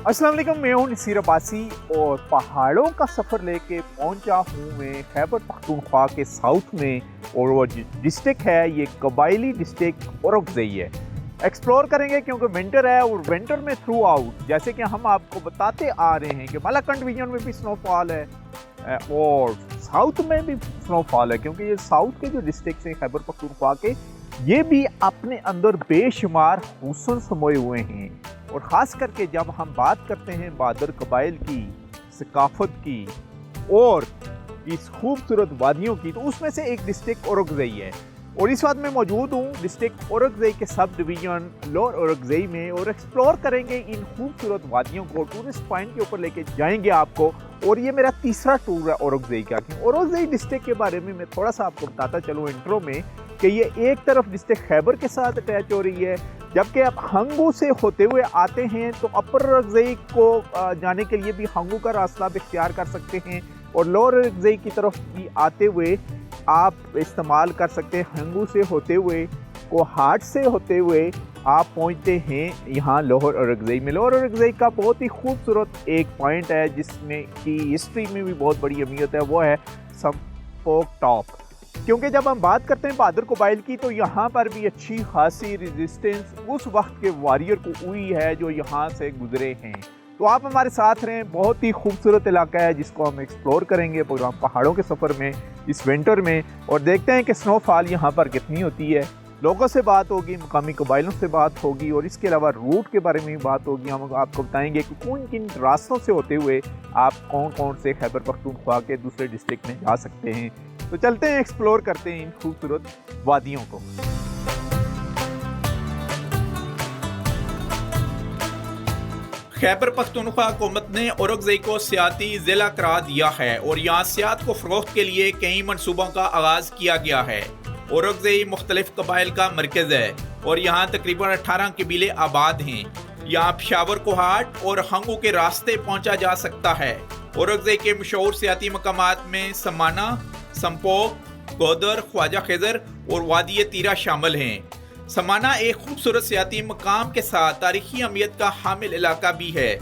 अस्सलाम वालेकुम, मैं हूं नसीर अब्बासी और पहाड़ों का सफ़र लेके पहुंचा हूं मैं खैबर पख्तूनख्वा के साउथ में। और वो डिस्ट्रिक्ट है, ये कबायली डिस्ट्रिक्ट औरकज़ई है। एक्सप्लोर करेंगे क्योंकि विंटर है और विंटर में थ्रू आउट जैसे कि हम आपको बताते आ रहे हैं कि मलाकंड रीजन में भी स्नोफॉल है और साउथ में भी स्नोफॉल है, क्योंकि ये साउथ के जो डिस्ट्रिक्ट हैं खैबर पख्तूनख्वा के, ये भी अपने अंदर बेशुमार हुस्न समोए हुए हैं। और ख़ास करके जब हम बात करते हैं बादर कबाइल की सकाफत की और इस खूबसूरत वादियों की, तो उसमें से एक डिस्ट्रिक्ट औरकज़ई है। और इस वक्त मैं मौजूद हूँ डिस्ट्रिक्ट औरकज़ई के सब डिवीज़न लोअर औरकज़ई में और एक्सप्लोर करेंगे इन खूबसूरत वादियों को, टूरिस्ट पॉइंट के ऊपर लेके जाएंगे आपको। और ये मेरा तीसरा टूर है औरकज़ई का। औरकज़ई डिस्ट्रिक्ट के बारे में मैं थोड़ा सा आपको बताता चलूँ इंट्रो में कि ये एक तरफ डिस्ट्रिक्ट खैबर के साथ अटैच हो रही है, जबकि आप हंगू से होते हुए आते हैं तो अपर औरकज़ई को जाने के लिए भी हंगू का रास्ता भी इख्तियार कर सकते हैं और लोअर औरकज़ई की तरफ भी आते हुए आप इस्तेमाल कर सकते हैं। हंगू से होते हुए कोहाट से होते हुए आप पहुंचते हैं यहाँ लोअर औरकज़ई में। लोअर औरकज़ई का बहुत ही खूबसूरत एक पॉइंट है जिसमें कि हिस्ट्री में भी बहुत बड़ी अहमियत है, वो है संपोक टॉप। क्योंकि जब हम बात करते हैं बादर कबाइल की तो यहाँ पर भी अच्छी खासी रेजिस्टेंस उस वक्त के वॉरियर को हुई है जो यहाँ से गुजरे हैं। तो आप हमारे साथ रहें, बहुत ही खूबसूरत इलाका है जिसको हम एक्सप्लोर करेंगे प्रोग्राम पहाड़ों के सफ़र में इस विंटर में, और देखते हैं कि स्नोफॉल यहाँ पर कितनी होती है। लोगों से बात होगी, मुकामी कबाइलों से बात होगी और इसके अलावा रूट के बारे में भी बात होगी। हम आपको बताएंगे कि कौन किन रास्तों से होते हुए आप कौन कौन से खैबर पख्तूनख्वा के दूसरे डिस्ट्रिक्ट में जा सकते हैं। तो चलते हैं, एक्सप्लोर करते हैं इन खूबसूरत वादियों को। खैबर पख्तूनख्वा हुकूमत ने औरकज़ई को सियाती ज़िला करार दिया है और यहाँ सियाहत को फ़रोख्त के लिए कई मनसूबों का आगाज़ किया गया है। औरकज़ई मुख्तलिफ कबाइल का मरकज़ है और यहाँ तकरीबन 18 कबीले आबाद हैं। यहाँ पेशावर, कोहाट और हंगू के रास्ते पहुँचा जा सकता है। औरकज़ई के मशहूर सियाती मकामात में समाना, संपोक, गोदर, ख्वाजा खिज़र और वादी तीरा शामिल हैं। समाना एक खूबसूरत सियाती मकाम के साथ तारीखी अहमियत का हामिल इलाका भी है,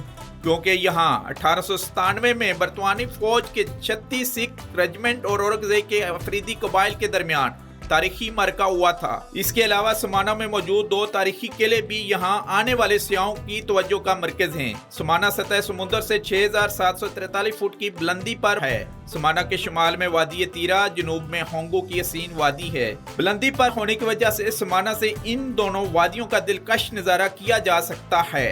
क्योंकि यहाँ 1897 में बरतानवी फौज के 36 सिख रेजिमेंट और औरकज़ई के अफरीदी कबाइल के दरमियान तारीखी मार्का हुआ था। इसके अलावा समाना में मौजूद 2 तारीखी किले भी यहाँ आने वाले सियाहों की तवज्जो का मरकज हैं। समाना सतह समुद्र से 6743 फुट की बुलंदी पर है। समाना के शुमाल में वादी तीरा, जनूब में होंगो की हसीन वादी है। बुलंदी पर होने की वजह से समाना से इन दोनों वादियों का दिलकश नज़ारा किया जा सकता है।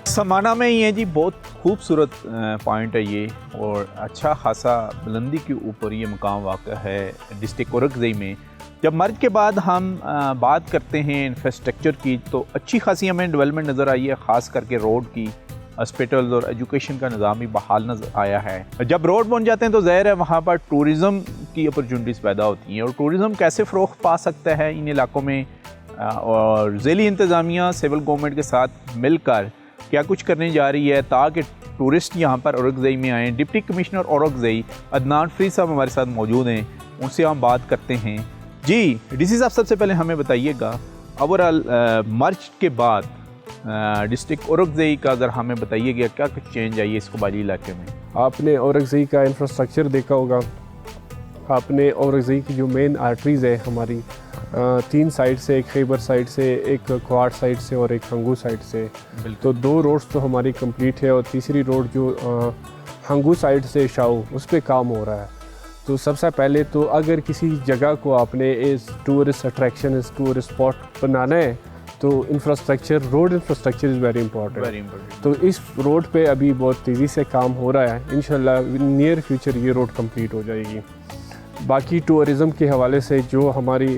समाना में ही है जी, बहुत खूबसूरत पॉइंट है ये और अच्छा खासा बुलंदी के ऊपर ये मकाम वाक़ है डिस्ट्रिक्ट औरकज़ई में। जब मर्ज के बाद हम बात करते हैं इंफ्रास्ट्रक्चर की तो अच्छी खासी हमें डेवलपमेंट नज़र आई है, ख़ास करके रोड की, हॉस्पिटल्स और एजुकेशन का निज़ाम भी बहाल नज़र आया है। जब रोड बन जाते हैं तो ज़ाहिर है वहाँ पर टूरिज़म की अपॉर्चुनिटीज़ पैदा होती हैं और टूरिज़म कैसे फ़रोग़ पा सकता है इन इलाकों में, और ज़िली इंतज़ामिया सिविल गवर्नमेंट के साथ मिलकर क्या कुछ करने जा रही है ताकि टूरिस्ट यहाँ पर औरकज़ई में आएँ। डिप्टी कमिश्नर औरकज़ई अदनान फरीद साहब हमारे साथ मौजूद हैं, उनसे हम बात करते हैं। जी डीसी साहब, सबसे पहले हमें बताइएगा ओवरऑल मर्ज के बाद डिस्ट्रिक्ट औरकज़ई का अगर हमें बताइएगा क्या कुछ चेंज आई है इस कबायली इलाके में। आपने औरकज़ई का इंफ्रास्ट्रक्चर देखा होगा, आपने औरकज़ई की जो मेन आर्टरीज़ है हमारी 3 साइड से, एक खैबर साइड से, एक कोहाट साइड से और एक हंगू साइड से, तो 2 रोड्स तो हमारी कंप्लीट है और तीसरी रोड जो हंगू साइड से शाऊ, उस पर काम हो रहा है। तो सबसे पहले तो अगर किसी जगह को आपने as tourist attraction, as tourist spot बनाना है तो infrastructure, road infrastructure is very important. तो इस रोड पे अभी बहुत तेज़ी से काम हो रहा है, इंशाल्लाह नियर फ्यूचर ये रोड कंप्लीट हो जाएगी। बाकी टूरिज़म के हवाले से जो हमारी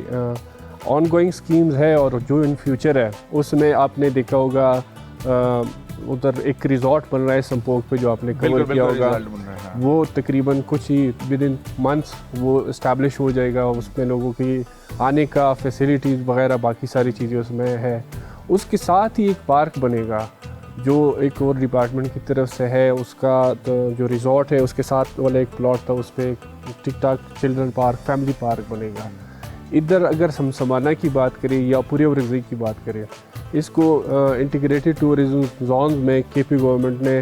ऑनगोइंग स्कीम्स है और जो इन फ्यूचर है उसमें आपने देखा होगा उधर एक रिज़ॉर्ट बन रहा है संपोक पे, जो आपने कवर किया होगा, वो तकरीबन कुछ ही विद इन मंथ्स वो इस्टेब्लिश हो जाएगा। उसमें लोगों की आने का फैसिलिटीज़ वगैरह बाकी सारी चीज़ें उसमें है। उसके साथ ही एक पार्क बनेगा जो एक और डिपार्टमेंट की तरफ से है उसका तो जो रिज़ॉर्ट है उसके साथ वाला एक प्लॉट था, उस पर टिक टाक चिल्ड्रन पार्क, फैमिली पार्क बनेगा। इधर अगर हम समाना की बात करें या पूरे ओरगज़ई की बात करें, इसको इंटीग्रेटेड टूरिज़म जोन में केपी गवर्नमेंट ने,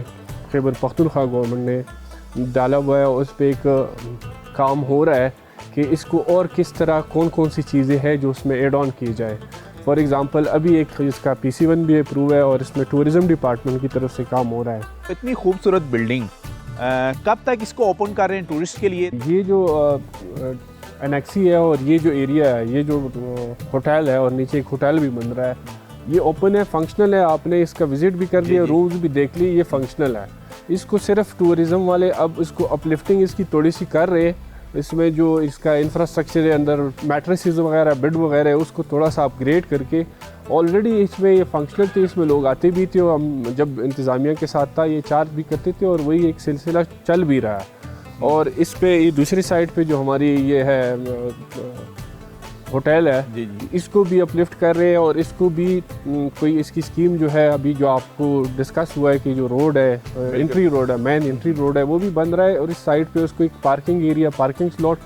खैबर पख्तूनख्वा गवर्नमेंट ने डाला हुआ है। उस पर एक काम हो रहा है कि इसको और किस तरह कौन कौन सी चीज़ें हैं जो उसमें एड ऑन की जाए। फॉर एग्ज़ाम्पल अभी एक इसका PC1 भी अप्रूव है और इसमें टूरिज़म डिपार्टमेंट की तरफ से काम हो रहा है। इतनी खूबसूरत बिल्डिंग कब तक इसको ओपन कर रहे हैं टूरिस्ट के लिए? ये जो एनेक्सी है और ये जो एरिया है, ये जो होटल है और नीचे एक होटल भी बन रहा है, ये ओपन है, फंक्शनल है। आपने इसका विज़िट भी कर लिया, रूम्स भी देख लिए, ये फंक्शनल है। इसको सिर्फ टूरिज़म वाले अब इसको अपलिफ्टिंग इसकी थोड़ी सी कर रहे हैं। इसमें जो इसका इंफ्रास्ट्रक्चर है, अंदर मैट्रेसेस वगैरह, बेड वगैरह है, उसको थोड़ा सा अपग्रेड करके ऑलरेडी इसमें ये फंक्शनल थे, इसमें लोग आते भी थे और हम जब इंतज़ामिया के साथ था ये चार्ज भी करते थे और वही एक सिलसिला चल भी रहा है। और इस पे ये दूसरी साइड पे जो हमारी ये है होटल है, जी जी, इसको भी अपलिफ्ट कर रहे हैं और इसको भी कोई इसकी स्कीम जो है अभी जो आपको डिस्कस हुआ है कि जो रोड है, एंट्री रोड है, मेन एंट्री रोड है, वो भी बन रहा है और इस साइड पे उसको एक पार्किंग एरिया, पार्किंग स्लॉट,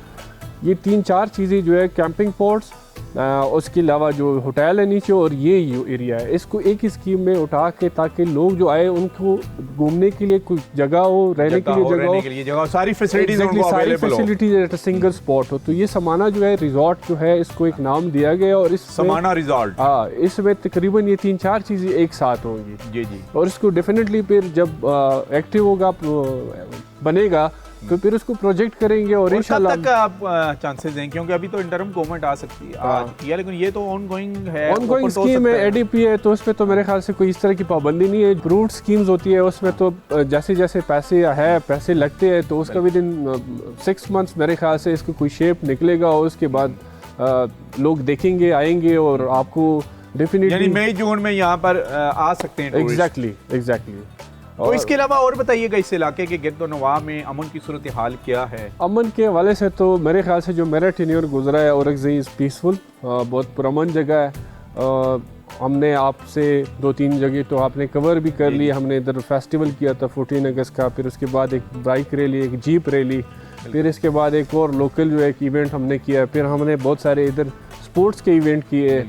ये 3-4 चीज़ें जो है, कैंपिंग पॉट्स, उसके अलावा जो होटल है नीचे और ये एरिया है, इसको एक ही स्कीम में उठा के ताकि लोग जो आए उनको घूमने के लिए कुछ जगह हो, रहने के लिए जगह हो, सारी facilities facilities eight single spot हो। तो ये समाना जो है रिजॉर्ट जो है, इसको एक नाम दिया गया और इस समाना रिजॉर्ट, हाँ, इसमें तकरीबन ये 3-4 चीज़ें एक साथ होंगी। जी जी, और इसको डेफिनेटली फिर जब एक्टिव होगा, बनेगा, तो फिर उसको प्रोजेक्ट करेंगे और इंशाल्लाह तक आप चांसेस हैं, क्योंकि अभी तो इंटरम गवर्नमेंट आ सकती है आज किया, लेकिन ये तो ऑनगोइंग है, ऑनगोइंग स्कीम है, ADP है, तो उसमें तो मेरे ख्याल से कोई इस तरह की पाबंदी नहीं है। रूट स्कीम्स होती है, उसमें तो जैसे जैसे पैसे लगते हैं तो उसका विद इन 6 मंथ्स मेरे ख्याल से इसको कोई शेप निकलेगा और उसके बाद लोग देखेंगे, आएंगे और आपको डेफिनेटली यानी मई जून में यहाँ पर आ सकते हैं। एग्जैक्टली। तो इसके अलावा और बताइएगा इस इलाके के गिरदो नवाह में अमन की सूरत हाल क्या है? अमन के हवाले से तो मेरे ख्याल से जो मेरा टेन्योर गुजरा है औरगज़ई इज़ पीसफुल, बहुत पुरअमन जगह है। हमने आपसे 2-3 जगह तो आपने कवर भी कर ली। हमने इधर फेस्टिवल किया था 14 अगस्त का, फिर उसके बाद एक बाइक रैली, एक जीप रैली, फिर इसके बाद एक और लोकल जो एक इवेंट हमने किया, फिर हमने बहुत सारे इधर स्पोर्ट्स के इवेंट किए।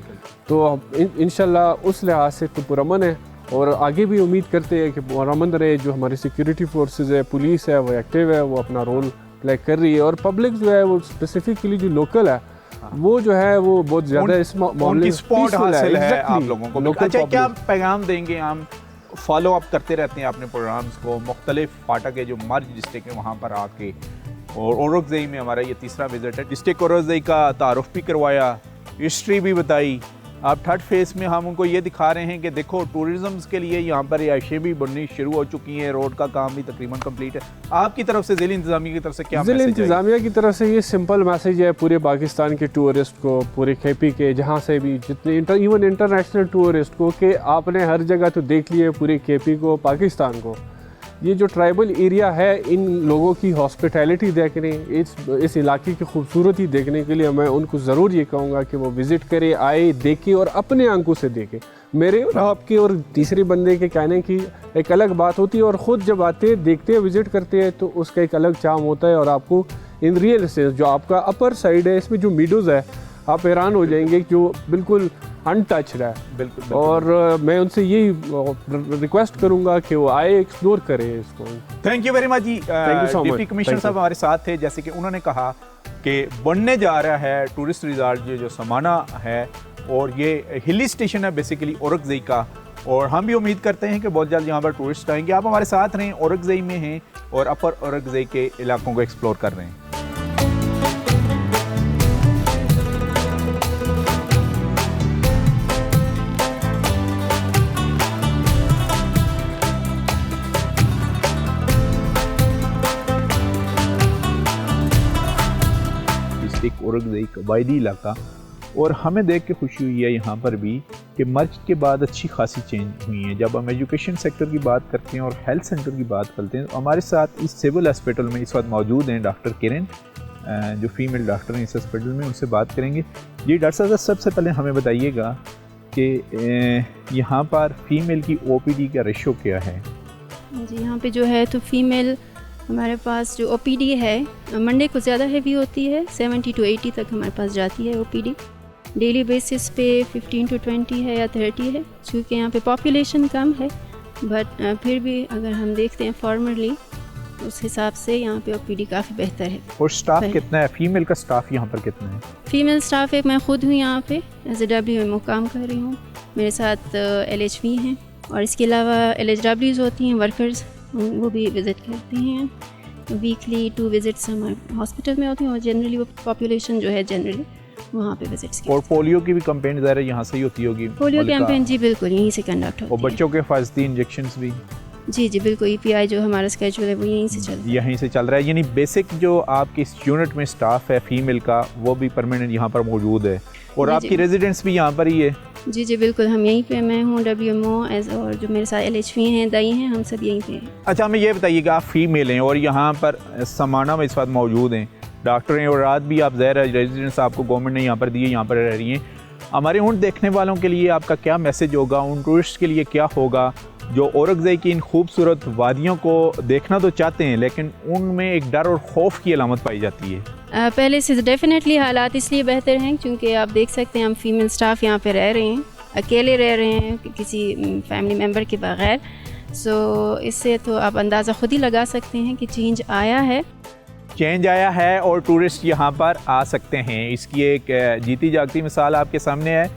तो इंशाल्लाह उस लिहाज से तो पुरअमन है और आगे भी उम्मीद करते हैं कि पुरअमन रहे। जो हमारी सिक्योरिटी फोर्सेस है, पुलिस है, वो एक्टिव है, वो अपना रोल प्ले कर रही है और पब्लिक जो है वो स्पेसिफिकली जो लोकल है वो जो है वो बहुत ज़्यादा इस मामले में सपोर्ट हासिल है आप लोगों को। अच्छा, क्या पैगाम देंगे? हम फॉलो अप करते रहते हैं अपने प्रोग्राम्स को, मुख्तलिफ फाटा के जो मर्ज डिस्ट्रिक्ट है वहाँ पर आके, और औरगज़ई में हमारा ये तीसरा विजिट है। डिस्ट्रिक्ट औरगज़ई का तारुफ भी करवाया, हिस्ट्री भी बताई। अब थर्ड फेज़ में हम उनको ये दिखा रहे हैं कि देखो टूरिज़्म के लिए यहाँ पर रिहाइशें भी बननी शुरू हो चुकी हैं, रोड का काम भी तकरीबन कंप्लीट है। आपकी तरफ से, ज़िला इंतज़ामिया की तरफ से क्या? ज़िला इंतज़ामिया की तरफ से ये सिंपल मैसेज है पूरे पाकिस्तान के टूरिस्ट को, पूरे KP के जहाँ से भी जितने इवन इंटरनेशनल टूरिस्ट को, कि आपने हर जगह तो देख लिया पूरे KP को, पाकिस्तान को। ये जो ट्राइबल एरिया है, इन लोगों की हॉस्पिटैलिटी देखने, इस इलाके की खूबसूरती देखने के लिए मैं उनको ज़रूर ये कहूँगा कि वो विज़िट करें, आए, देखें और अपने आंखों से देखें। मेरे और आपके और तीसरे बंदे के कहने की एक अलग बात होती है और ख़ुद जब आते हैं, देखते हैं, विज़िट करते हैं तो उसका एक अलग चार्म होता है। और आपको इन रियल एस्टेट जो आपका अपर साइड है, इसमें जो मीडोज़ है, आप हैरान हो जाएंगे कि वो बिल्कुल अनटच्ड है। बिल्कुल। और मैं उनसे यही रिक्वेस्ट करूंगा कि वो आए, एक्सप्लोर करें इसको। थैंक यू वेरी मच जी। डिप्टी कमिश्नर साहब हमारे साथ थे। जैसे कि उन्होंने कहा कि बनने जा रहा है टूरिस्ट रिजॉर्ट जो समाना है, और ये हिली स्टेशन है बेसिकली औरगज़ई का, और हम भी उम्मीद करते हैं कि बहुत जल्द यहाँ पर टूरिस्ट आएंगे। आप हमारे साथ रहें, औरगज़ई में हैं और अपर औरगज़ई के इलाकों को एक्सप्लोर कर रहे हैं। औरगज़ई कबायली इलाका, और हमें देख के खुशी हुई है यहाँ पर भी कि मर्ज के बाद अच्छी खासी चेंज हुई है। जब हम एजुकेशन सेक्टर की बात करते हैं और हेल्थ सेंटर की बात करते हैं, तो हमारे साथ इस सिविल हॉस्पिटल में इस वक्त मौजूद हैं डॉक्टर किरण, जो फीमेल डॉक्टर हैं इस हॉस्पिटल में, उनसे बात करेंगे। जी डॉक्टर साहब, सबसे पहले हमें बताइएगा कि यहाँ पर फीमेल की ओपीडी का रेशो क्या है? जी, यहाँ पे जो है तो फीमेल हमारे पास जो ओपीडी है मंडे को ज़्यादा हैवी होती है, 70 to 80 तक हमारे पास जाती है ओपीडी। डेली बेसिस पे 15 to 20 है या 30 है, क्योंकि यहाँ पे पॉपुलेशन कम है, बट फिर भी अगर हम देखते हैं फॉर्मली उस हिसाब से यहाँ पे ओपीडी काफ़ी बेहतर है। और स्टाफ है। कितना है? फीमेल का स्टाफ यहाँ पर कितना है? फीमेल स्टाफ एक मैं ख़ुद हूँ यहाँ पे एज ए WMO काम कर रही हूँ, मेरे साथ LHV हैं और इसके अलावा LHWs होती हैं वर्कर्स, वो भी विज़िट करते हैं। वीकली 2 विज़िट्स हमारे हॉस्पिटल में होती हैं और जनरली वो पॉपुलेशन जो है जनरली वहाँ पे विज़िट्स की। और पोलियो की भी कंपेन ज़ाहिर है यहाँ से ही होती होगी? पोलियो कैंपेन जी बिल्कुल यहीं से कंडक्ट होती और है। बच्चों के हिफाजती इंजेक्शंस भी जी जी बिल्कुल, EPI जो हमारा स्केड्यूल है वो यहीं से चल रहा है। यहीं से चल रहा है, यानी बेसिक जो आपकी इस यूनिट में स्टाफ है फीमेल का वो भी परमानेंट यहाँ पर मौजूद है। और जी, आपकी जी। रेजिडेंस भी यहाँ पर ही है? जी जी बिल्कुल, हम यहीं पे, मैं हूँ WMO एज, और जो मेरे साथ LHV हैं दाई हैं, हम सब यहीं पे हैं। अच्छा, हमें ये बताइएगा, आप फीमेल हैं और यहाँ पर समाना में इस वक्त मौजूद हैं, डॉक्टर हैं और रात भी आप ज़ाहिर है रेजिडेंस आपको गवर्नमेंट ने यहाँ पर दिए, यहाँ पर रह रही हैं। हमारे उन देखने वालों के लिए आपका क्या मैसेज होगा, उन टूरिस्ट के लिए क्या होगा जो औरंगज़ेब की इन खूबसूरत वादियों को देखना तो चाहते हैं लेकिन उनमें एक डर और खौफ की अलामत पाई जाती है? पहले से डेफिनेटली हालात इसलिए बेहतर हैं क्योंकि आप देख सकते हैं हम फीमेल स्टाफ यहाँ पे रह रहे हैं, अकेले रह रहे हैं किसी फैमिली मेम्बर के बगैर। सो इससे तो आप अंदाज़ा ख़ुद ही लगा सकते हैं कि चेंज आया है। चेंज आया है और टूरिस्ट यहाँ पर आ सकते हैं। इसकी एक जीती जागती मिसाल आपके सामने है।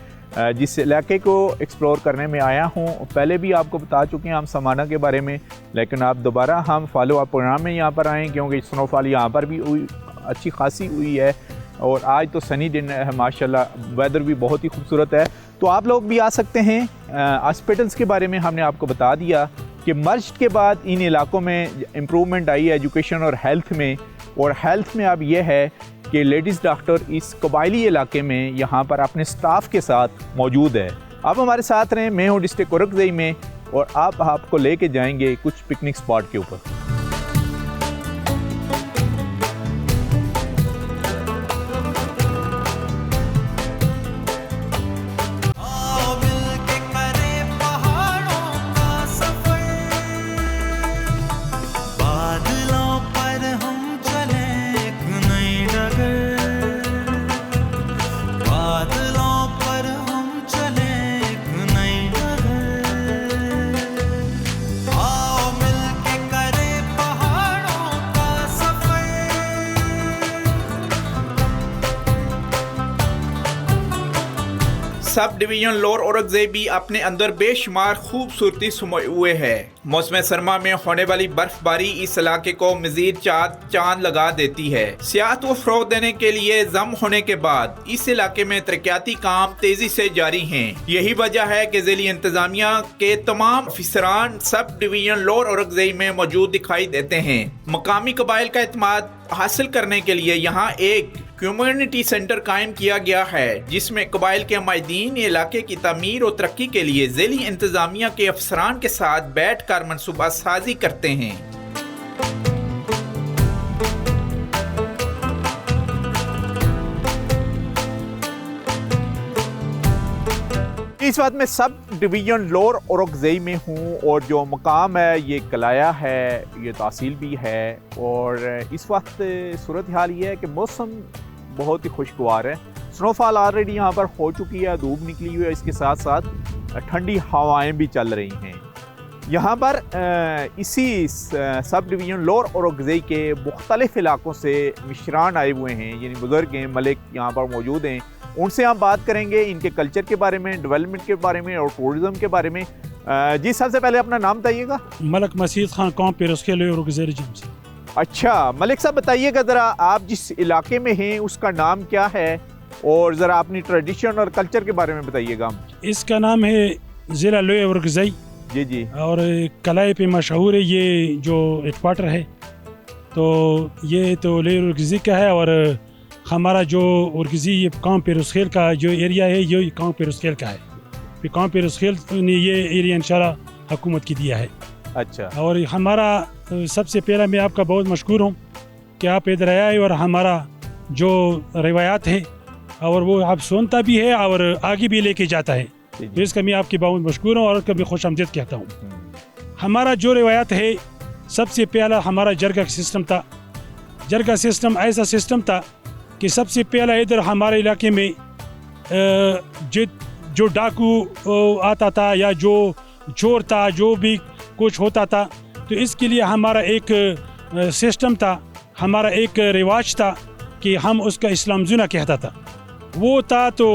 जिस इलाके को एक्सप्लोर करने में आया हूँ, पहले भी आपको बता चुके हैं हम समाना के बारे में, लेकिन आप दोबारा हम फॉलो अप प्रोग्राम में यहाँ पर आएँ क्योंकि स्नोफॉल यहाँ पर भी हुई, अच्छी खासी हुई है और आज तो सनी दिन है माशाल्लाह, वेदर भी बहुत ही खूबसूरत है। तो आप लोग भी आ सकते हैं। हॉस्पिटल्स के बारे में हमने आपको बता दिया कि मर्ज के बाद इन इलाकों में इम्प्रूवमेंट आई है एजुकेशन और हेल्थ में। और हेल्थ में अब यह है कि लेडीज़ डॉक्टर इस कबायली इलाके में यहाँ पर अपने स्टाफ के साथ मौजूद है। आप हमारे साथ रहें, मैं हूँ डिस्ट्रिक्ट औरंगज़ेब में और आपको लेके जाएंगे कुछ पिकनिक स्पॉट के ऊपर। सब डिवीजन लोअर औरंगज़ेब भी अपने अंदर बेशुमार खूबसूरती समाये हुए है। मौसम सरमा में होने वाली बर्फबारी इस इलाके को मजीद चांद लगा देती है। सियाहत को फरोग देने के लिए जम होने के बाद इस इलाके में तरक्याती काम तेजी से जारी हैं। यही वजह है कि ज़िली इंतजामिया के तमाम अफसरान सब डिवीजन लोअर औरंगज़ेब में मौजूद दिखाई देते हैं। मकामी कबाइल का एतमाद हासिल करने के लिए यहाँ एक कम्युनिटी सेंटर कायम किया गया है जिसमें कबाइल के माहिदीन इलाके की तमीर और तरक्की के लिए ज़िली इंतजामिया के अफसरान के साथ बैठ कर मनसूबा साजी करते हैं। इस बात में सब डिवीजन लोअर औरंगज़ेब में हूँ और जो मकाम है ये कलाया है, ये तहसील भी है। और इस वक्त सूरत हाल ये है कि मौसम बहुत ही खुशगवार है। स्नोफॉल ऑलरेडी यहाँ पर हो चुकी है, धूप निकली हुई है, इसके साथ साथ ठंडी हवाएं भी चल रही हैं। यहाँ पर इसी सब डिवीजन लोअर औरंगज़ेब के मुख्तलिफ इलाकों से मिशरान आए हुए हैं, यानी बुज़ुर्ग हैं, मलिक यहाँ पर मौजूद हैं। उनसे हम बात करेंगे इनके कल्चर के बारे में, डेवलपमेंट के बारे में और टूरिज़म के बारे में। जी, सबसे पहले अपना नाम बताइएगा। मलिक मसीद खान, कौम पेरस्के लोअर औरंगज़ेब से। अच्छा मलिक साहब, बताइएगा ज़रा आप जिस इलाके में हैं उसका नाम क्या है और ज़रा अपनी ट्रेडिशन और कल्चर के बारे में बताइएगा। इसका नाम है ज़िला लोअर औरंगज़ेब। जी जी। और कलाई पे मशहूर है, ये जो हेडक्वार्टर है तो ये तो लोअर औरंगज़ेब का है। और हमारा जो औरंगज़ेब ये कौम पेरस्केल का जो एरिया है ये कौम पेरस्केल का है। फिर कौम पेरस्केल ने ये एरिया इंशाल्लाह हुकूमत की दिया है। अच्छा। और हमारा सबसे पहला मैं आपका बहुत मशहूर हूँ कि आप इधर आया है और हमारा जो रिवायात है और वो आप सुनता भी है और आगे भी लेके जाता है। तो इसका मैं आपकी बहुत मशहूर हूँ और कभी खुश आमदीद कहता हूँ। हमारा जो रिवायत है, सबसे पहला हमारा जरगा सिस्टम था। जरगा सिस्टम ऐसा सिस्टम था कि सबसे पहला इधर हमारे इलाके में जो डाकू आता था या जो चोर था, जो भी कुछ होता था, तो इसके लिए हमारा एक सिस्टम था, हमारा एक रिवाज था कि हम उसका इस्लाम जुना कहता था। वो था तो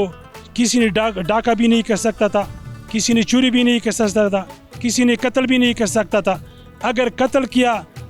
किसी ने डाका भी नहीं कर सकता था, किसी ने चोरी भी नहीं कर सकता था, किसी ने कत्ल भी नहीं कर सकता था। अगर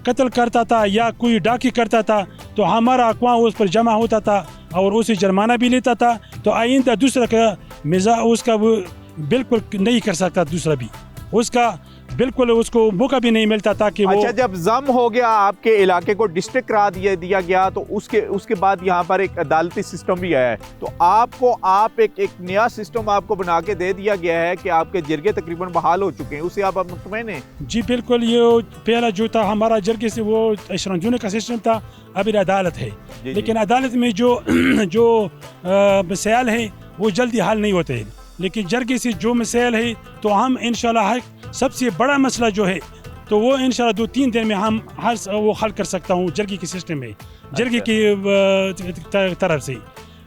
कत्ल करता था या कोई डाकी करता था तो हमारा अक़वाम उस पर जमा होता था और उसे जुर्माना भी लेता था। तो आइंदा दूसरा का उसका वो बिल्कुल नहीं कर सकता, दूसरा भी उसका बिल्कुल उसको मौका भी नहीं मिलता था कि वो। अच्छा, जब जम हो गया आपके इलाके को डिस्ट्रिक्ट करा दिया गया तो उसके बाद यहाँ पर एक अदालती सिस्टम भी आया है, तो आप एक नया सिस्टम आपको बना के दे दिया गया है कि आपके जरगे तकरीबन बहाल हो चुके हैं, उससे आप मुतमईन हैं? जी बिल्कुल। ये पहला जो था हमारा जरगे से वो इशरंजुने का सिस्टम था, अभी अदालत है। लेकिन अदालत में जो मसाइल हैं वो जल्दी हल नहीं होते हैं, लेकिन जरगे से जो मसाइल है तो हम इंशाल्लाह सबसे बड़ा मसला जो है तो वो इंशाल्लाह 2-3 दिन में हम वो हल कर सकता हूँ जरगे के सिस्टम में, जरगे की तरफ से।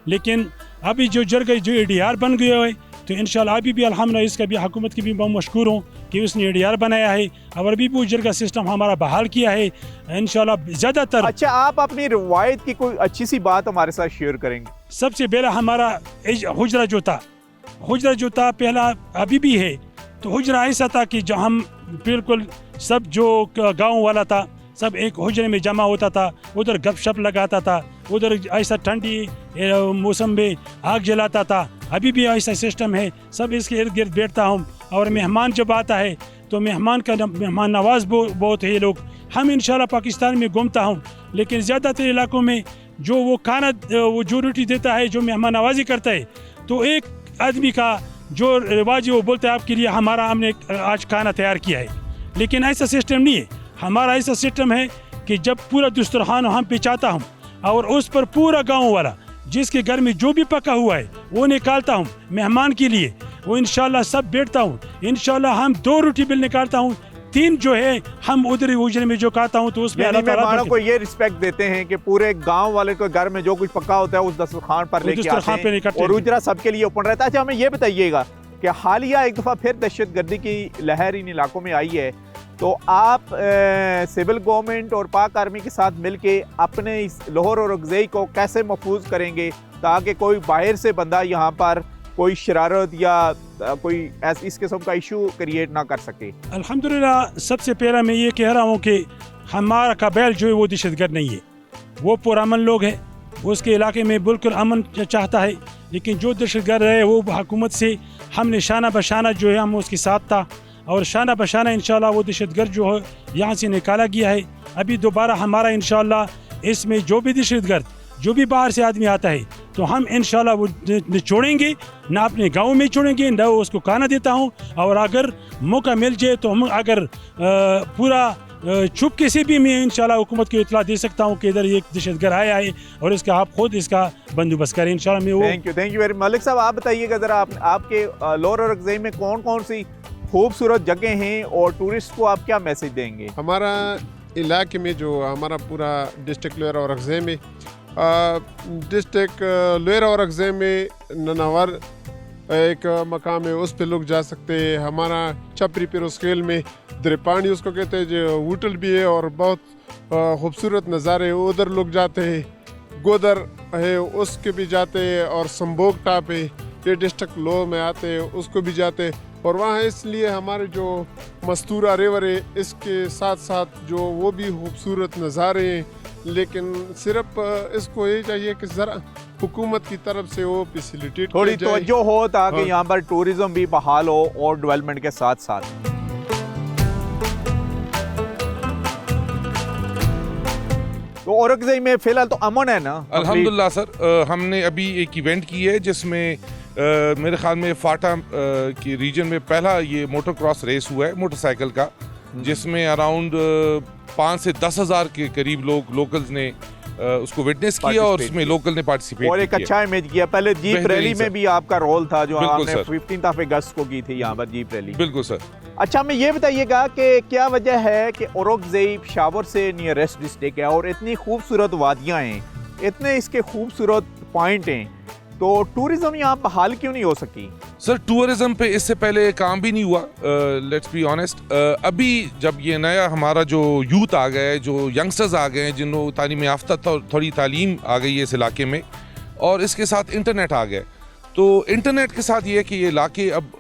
लेकिन अभी जो जरगा जो ADR बन गया है तो इंशाल्लाह अभी भी अल्हम्दुलिल्लाह इसका भी हुकूमत की भी बहुत मशकूर हूँ कि उसने ADR बनाया है और अभी भी वो जरगा सिस्टम हमारा बहाल किया है इंशाल्लाह ज़्यादातर। अच्छा, आप अपनी रवायत की कोई अच्छी सी बात हमारे साथ शेयर करेंगे? सबसे पहला हमारा हुजरा जो था पहला अभी भी है, तो हुजरा ऐसा था कि जो हम बिल्कुल सब जो गांव वाला था सब एक हुजरे में जमा होता था, उधर गपशप लगाता था, उधर ऐसा ठंडी मौसम में आग जलाता था। अभी भी ऐसा सिस्टम है, सब इसके इर्द गिर्द बैठता हूँ और मेहमान जब आता है तो मेहमान नवाज बहुत है लोग। हम इंशाल्लाह पाकिस्तान में घूमता हूँ, लेकिन ज़्यादातर इलाकों में जो वो खाना वो जो रोटी देता है, जो मेहमान नवाजी करता है, तो एक आदमी का जो रिवाज है वो बोलता है आपके लिए हमने आज खाना तैयार किया है। लेकिन ऐसा सिस्टम नहीं है। हमारा ऐसा सिस्टम है कि जब पूरा दस्तरखान हम पिचाता हूँ और उस पर पूरा गांव वाला जिसके घर में जो भी पका हुआ है वो निकालता हूँ मेहमान के लिए, वो इंशाल्लाह सब बैठता हूँ। इंशाल्लाह हम 2 रोटी बिल निकालता हूँ, 3 जो है हम उधर उजरे में जो खाता हूँ, तो उसमें मेहमानों को ये रिस्पेक्ट देते हैं कि पूरे गांव वाले को घर में जो कुछ पका होता है उस दस्तरखान पर लेके आते हैं और उजरा सबके लिए ओपन रहता है। अच्छा, हमें ये बताइएगा कि हालिया एक दफ़ा फिर दहशतगर्दी की लहर इन इलाकों में आई है, तो आप सिविल गवर्नमेंट और पाक आर्मी के साथ मिलके अपने इस लाहौर औरंगज़ई को कैसे महफूज करेंगे ताकि कोई बाहर से बंदा यहाँ पर कोई शरारत या कोई इस किस्म का इशू क्रिएट ना कर सके? अल्हम्दुलिल्लाह, सबसे पहला मैं ये कह रहा हूँ कि हमारा कबाइल जो है वो दहशतगर्द नहीं है, वो पुरअमन लोग हैं, उसके इलाके में बिल्कुल अमन चाहता है। लेकिन जो दहशतगर्द है वो हुकूमत से हमने शाना बशाना जो है हम उसके साथ था और शाना बशाना इंशाल्लाह वो दहशतगर्द जो है यहाँ से निकाला गया है। अभी दोबारा हमारा इंशाल्लाह इसमें जो भी दहशतगर्द जो भी बाहर से आदमी आता है तो हम इंशाल्लाह वो छोड़ेंगे ना, अपने गांव में छोड़ेंगे ना, उसको खाना देता हूँ। और अगर मौका मिल जाए तो हम अगर पूरा छुपके से भी मैं इंशाल्लाह हुकूमत को इतला दे सकता हूँ कि इधर एक दहशतगर्द आया है और इसका आप खुद इसका बंदोबस्त करें इंशाल्लाह। मैं वो थैंक यू वेरी मलिक साहब, आप बताइएगा ज़रा आपके लाहौर औरंगज़ई में कौन कौन सी खूबसूरत जगह हैं और टूरिस्ट को आप क्या मैसेज देंगे? हमारा इलाके में जो हमारा पूरा डिस्ट्रिक्ट लोअर औरंगज़ई में डिस्ट्रिक्ट लोअर औरंगज़ई में ननावर एक मकाम है, उस पे लोग जा सकते हैं। हमारा छपरी पिरोस्केल में द्रिपानी उसको कहते हैं जो होटल भी है और बहुत खूबसूरत नज़ारे, उधर लोग जाते हैं। गोदर है उसके भी जाते हैं और संभोग टाप है, ये डिस्ट्रिक्ट लो में आते हैं, उसको भी जाते हैं। और वहाँ इसलिए हमारे जो मस्तूरा रिवर है इसके साथ साथ जो वो भी खूबसूरत नज़ारे हैं, लेकिन सिर्फ इसको ये चाहिए कि ज़रा हुकूमत की तरफ से वो फैसिलिटेट थोड़ी तवज्जो हो ताकि यहाँ पर टूरिज्म भी बहाल हो और डेवलपमेंट के साथ साथ। तो औरंगज़ई में फिलहाल तो अमन है ना? अल्हम्दुलिल्लाह सर, हमने अभी एक इवेंट की है जिसमें मेरे ख्याल में फाटा की रीजन में पहला ये मोटर क्रॉस रेस हुआ है मोटरसाइकिल का, जिसमें अराउंड 5 से 10 हज़ार के करीब लोग लोकल्स ने उसको विटनेस किया और उसमें लोकल ने पार्टिसिपेट और एक अच्छा इमेज किया। पहले जीप बेहतरीन रैली में सर। भी आपका रोल था जो बिल्कुल आपने सर। 15 अगस्त को की थी यहाँ पर जीप रैली। बिल्कुल सर। अच्छा, हमें ये बताइएगा कि क्या वजह है कि ओरकजई पेशावर से नियरेस्ट डिस्ट्रिक्ट है और इतनी खूबसूरत वादियाँ हैं, इतने इसके खूबसूरत पॉइंट हैं, तो टूरिज्म यहाँ बहाल क्यों नहीं हो सकी? सर टूरिज्म पे इससे पहले काम भी नहीं हुआ, लेट्स बी ऑनेस्ट। अभी जब ये नया हमारा जो यूथ आ गया है, जो यंगस्टर्स आ गए हैं, जिन्होंने तालीम याफ्ता थोड़ी तालीम आ गई है इस इलाके में, और इसके साथ इंटरनेट आ गया, तो इंटरनेट के साथ ये है कि ये इलाके अब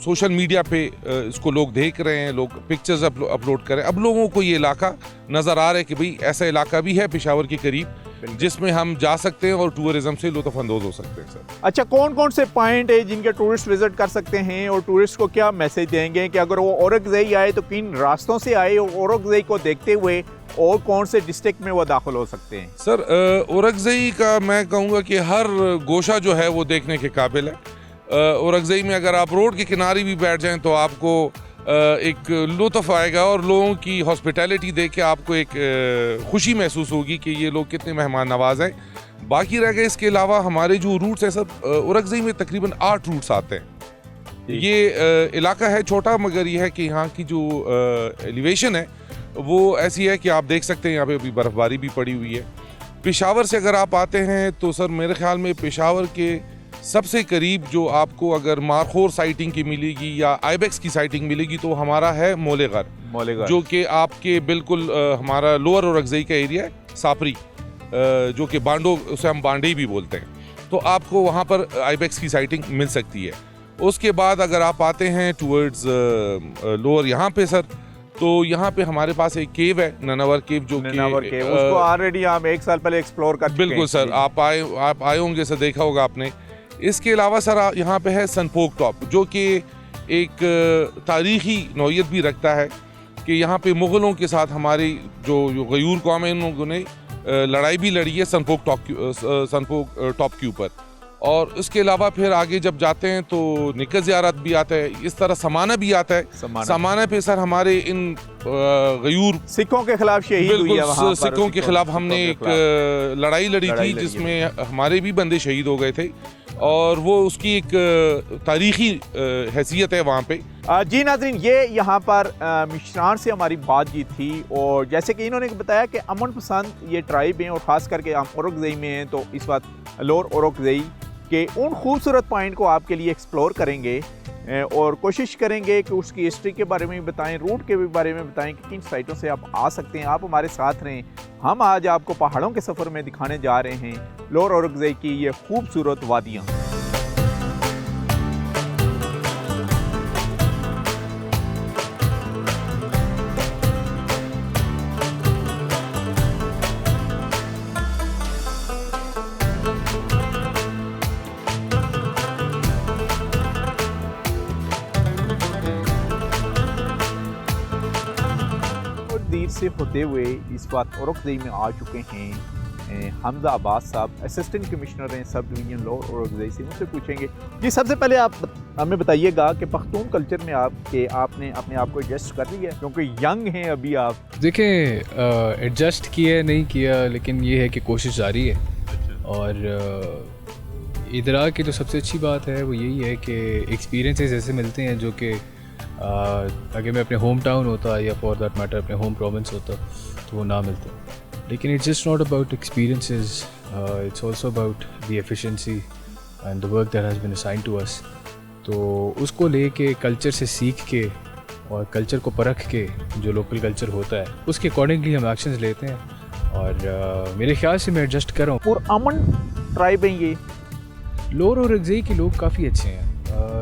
सोशल मीडिया पे इसको लोग देख रहे हैं, लोग पिक्चर्स अपलोड कर रहे हैं। अब लोगों को ये इलाका नज़र आ रहा है कि भाई ऐसा इलाका भी है पेशावर के करीब जिसमें हम जा सकते हैं और टूरिज्म से लुत्फ़अंदोज़ हो सकते हैं सर। अच्छा, कौन कौन से पॉइंट है जिनके टूरिस्ट विजिट कर सकते हैं और टूरिस्ट को क्या मैसेज देंगे कि अगर वो ओरकजई आए तो किन रास्तों से आए और ओरकजई को देखते हुए और कौन से डिस्ट्रिक्ट में वो दाखिल हो सकते हैं? सर ओरकजई का मैं कहूँगा कि हर गोशा जो है वो देखने के काबिल है। ओरकजई में अगर आप रोड के किनारे भी बैठ जाएं तो आपको एक लुत्फ़ आएगा और लोगों की हॉस्पिटैलिटी देख के आपको एक खुशी महसूस होगी कि ये लोग कितने मेहमान नवाज हैं। बाकी रह गए इसके अलावा हमारे जो रूट्स हैं सर, ओरकजई में तकरीबन 8 रूट्स आते हैं। ये इलाका है छोटा, मगर ये है कि यहाँ की जो एलिवेशन है वो ऐसी है कि आप देख सकते हैं यहाँ पे अभी बर्फ़बारी भी पड़ी हुई है। पेशावर से अगर आप आते हैं तो सर मेरे ख्याल में पेशावर के सबसे करीब जो आपको अगर मारखोर साइटिंग की मिलेगी या आइबेक्स की साइटिंग मिलेगी तो हमारा है मोलेगर, जो कि आपके बिल्कुल हमारा लोअर ओरकजई का एरिया है, सापरी, जो कि बांडो, उसे हम बांडे भी बोलते हैं, तो आपको वहाँ पर आइबेक्स की साइटिंग मिल सकती है। उसके बाद अगर आप आते हैं टूवर्ड्स लोअर यहाँ पे सर, तो यहाँ पे हमारे पास एक केव है, ननावर केव, जो कि उसको ऑलरेडी हम 1 साल पहले एक्सप्लोर कर चुके हैं। बिल्कुल सर, आप आए होंगे सर, देखा होगा आपने। इसके अलावा सर यहाँ पे है सनपोक टॉप, जो कि एक तारीखी नौयत भी रखता है कि यहाँ पे मुग़लों के साथ हमारी जो गयूर कौम है, इन लोगों ने लड़ाई भी लड़ी है सनपोक टॉप के ऊपर। और उसके अलावा फिर आगे जब जाते हैं तो निकल ज़ियारत भी आता है, इस तरह समाना भी आता है। समाना पे सर हमारे इन गयूर सिखों के खिलाफ शहीद हुई है वहाँ पर, सिखों के खिलाफ हमने एक लड़ाई लड़ी थी जिसमें हमारे भी बंदे शहीद हो गए थे, और वो उसकी एक तारीखी हैसियत है वहाँ पे। जी नाज़रीन, ये यहाँ पर मिश्रान से हमारी बातचीत थी, और जैसे कि इन्होंने बताया कि अमन पसंद ये ट्राइब हैं और ख़ास करके हम ओरकजई में हैं, तो इस वक्त लोअर ओरकजई के उन खूबसूरत पॉइंट को आपके लिए एक्सप्लोर करेंगे और कोशिश करेंगे कि उसकी हिस्ट्री के बारे में भी बताएं, रूट के भी बारे में बताएं कि किन साइटों से आप आ सकते हैं। आप हमारे साथ रहें। हम आज आपको पहाड़ों के सफ़र में दिखाने जा रहे हैं लोअर ओरकजई की ये खूबसूरत वादियाँ। से होते हुए इस बात ओरकजई में आ चुके हैं हमजा अब्बास साहब, असिस्टेंट कमिश्नर हैं सब डिवीजन लोअर ओरकजई से। उनसे पूछेंगे जी, सबसे पहले आप हमें बताइएगा कि पख्तून कल्चर में आपने अपने आप को एडजस्ट कर लिया है, क्योंकि यंग हैं अभी आप? देखें, एडजस्ट किया नहीं किया, लेकिन ये है कि कोशिश जारी है। और इधर आके तो सबसे अच्छी बात है वो यही है कि एक्सपीरियंसेस ऐसे मिलते हैं जो कि अगर मैं अपने होम टाउन होता या फॉर दैट मैटर अपने होम प्रोविंस होता तो वो ना मिलते। लेकिन it's just not about experiences, it's also about the efficiency and the work that has been assigned to us. तो उसको लेके कल्चर से सीख के और कल्चर को परख के जो लोकल कल्चर होता है उसके अकॉर्डिंगली हम एक्शंस लेते हैं, और मेरे ख्याल से मैं एडजस्ट कर रहा हूँ। और अमन ट्राइब हैं ये? लोअर ओरकजई के लोग काफ़ी अच्छे हैं।